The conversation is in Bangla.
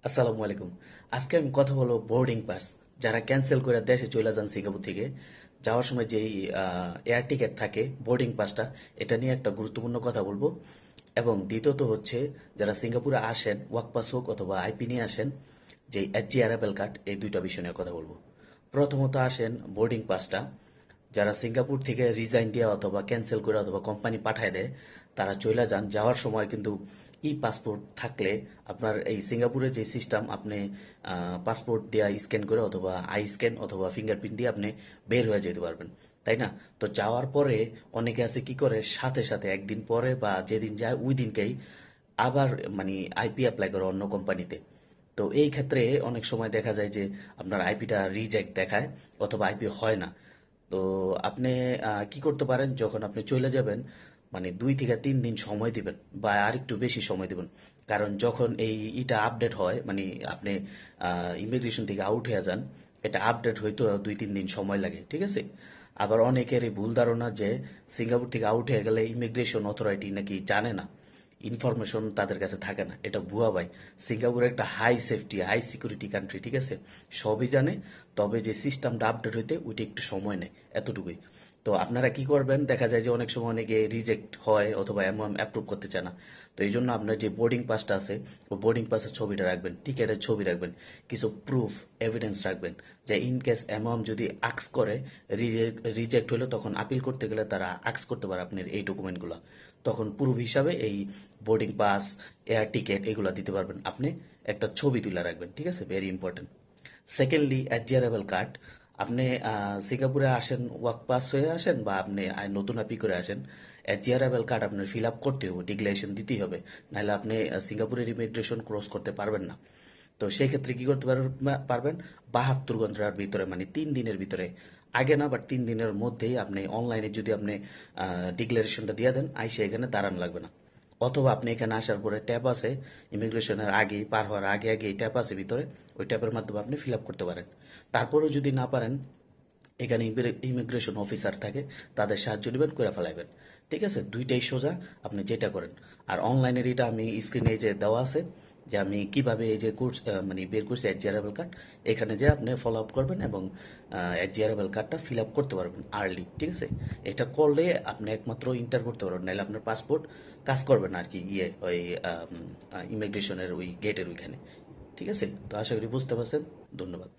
আসসালামু আলাইকুম। আজকে আমি কথা বলবো বোর্ডিং পাস। যারা ক্যান্সেল করে দেশে চলে যান সিঙ্গাপুর থেকে, যাওয়ার সময় যেই এয়ার টিকেট থাকে, বোর্ডিং পাসটা, এটা নিয়ে একটা গুরুত্বপূর্ণ কথা বলবো। এবং দ্বিতীয়ত হচ্ছে, যারা সিঙ্গাপুরে আসেন, ওয়ার্ক পাস হোক অথবা আইপি নিয়ে আসেন, যে এসজি অ্যারাইভাল কার্ড, এই দুইটা বিষয় নিয়ে কথা বলবো। প্রথমত আসেন বোর্ডিং পাসটা। যারা সিঙ্গাপুর থেকে রিজাইন দেওয়া অথবা ক্যান্সেল করে অথবা কোম্পানি পাঠায় দেয়, তারা চলে যান। যাওয়ার সময় কিন্তু ই পাসপোর্ট থাকলে আপনার এই সিঙ্গাপুরের যে সিস্টেম, আপনি পাসপোর্ট দেওয়া স্ক্যান করে অথবা আই স্ক্যান অথবা ফিঙ্গারপ্রিন্ট দিয়ে আপনি বের হয়ে যেতে পারবেন, তাই না? তো যাওয়ার পরে অনেকে আছে কি করে, সাথে সাথে একদিন পরে বা যেদিন যায় ওই দিনকেই আবার মানে আইপি অ্যাপ্লাই করে অন্য কোম্পানিতে। তো এই ক্ষেত্রে অনেক সময় দেখা যায় যে আপনার আইপিটা রিজেক্ট দেখায় অথবা আইপি হয় না। তো আপনি কি করতে পারেন, যখন আপনি চলে যাবেন, মানে 2 থেকে 3 দিন সময় দিবেন বা আর একটু বেশি সময় দিবেন। কারণ যখন এটা আপডেট হয়, মানে আপনি ইমিগ্রেশন থেকে আউট হয়ে যান, এটা আপডেট হইতে 2-3 দিন সময় লাগে, ঠিক আছে? আবার অনেকেরই ভুল ধারণা যে সিঙ্গাপুর থেকে আউট হয়ে গেলে ইমিগ্রেশন অথরিটি নাকি জানে না, ইনফরমেশন তাদের কাছে থাকে না। এটা ভুয়া ভাই। সিঙ্গাপুর একটা high safety, high security country, ঠিক আছে? সবই জানে। তবে যে সিস্টেমটা আপডেট হইতে ওইটা একটু সময় নেয়, এতটুকুই। তো আপনারা কি করবেন, দেখা যায় যে অনেক সময় অনেকে রিজেক্ট হয় অথবা এমন অ্যাপ্রুভ করতে চায় না। তো এই জন্য আপনার যে বোর্ডিং পাসটা আছে, ও বোর্ডিং পাসের ছবিটা রাখবেন, টিকেটের ছবি রাখবেন, কিছু প্রুফ এভিডেন্স রাখবেন, যে ইন কেস এমন যদি আক্স করে, রিজেক্ট হলে তখন আপিল করতে গেলে তারা আক্স করতে পারে আপনার এই ডকুমেন্টগুলো। তখন প্রুফ হিসাবে এই বোর্ডিং পাস, এয়ার টিকেট এগুলো দিতে পারবেন। আপনি একটা ছবি তুলে রাখবেন, ঠিক আছে? Very important. সেকেন্ডলি, অ্যাডজারেবল কার্ড। আপনি সিঙ্গাপুরে আসেন, ওয়ার্ক পাস হয়ে আসেন বা আপনি নতুন অ্যাপি করে আসেন, অ্যাডজারেবল কার্ড আপনার ফিল আপ করতে হবে, ডিক্লারেশন দিতেই হবে। নাহলে আপনি সিঙ্গাপুরের ইমিগ্রেশন ক্রস করতে পারবেন না। তো সেই ক্ষেত্রে কি করতে পারবেন? 72 ঘন্টার ভিতরে, মানে 3 দিনের ভিতরে, আগে না, বাট 3 দিনের মধ্যেই আপনি অনলাইনে যদি আপনি ডিক্লারেশনটা দিয়ে দেন, আইসে এখানে দাঁড়ান লাগবে না। অথবা আপনি এখানে আসার পরে ট্যাব আছে, ইমিগ্রেশনের আগে পার হওয়ার আগে আগে ট্যাব আছে ভিতরে, ওই ট্যাবের মাধ্যমে আপনি ফিল আপ করতে পারেন। তারপরেও যদি না পারেন, এখানে ইমিগ্রেশন অফিসার থাকে, তাদের সাহায্য নেবেন, করে ফেলাইবেন। ঠিক আছে, দুইটাই সোজা, আপনি যেটা করেন। আর অনলাইনের এটা আমি স্ক্রিনে যে দেওয়া আছে, যে আমি কিভাবে এই যে কোর্স মানে বের করছি এডজিআরএবল কার্ড, এখানে যে আপনি ফলো আপ করবেন এবং এডজিআরএবল কার্ডটা ফিল আপ করতে পারবেন আর্লি, ঠিক আছে? এটা করলে আপনি একমাত্র ইন্টার করতে পারবেন, নাহলে আপনার পাসপোর্ট কাজ করবে না আর কি, ওই ইমিগ্রেশনের ওই গেটের ওইখানে। ঠিক আছে, তো আশা করি বুঝতে পারছেন। ধন্যবাদ।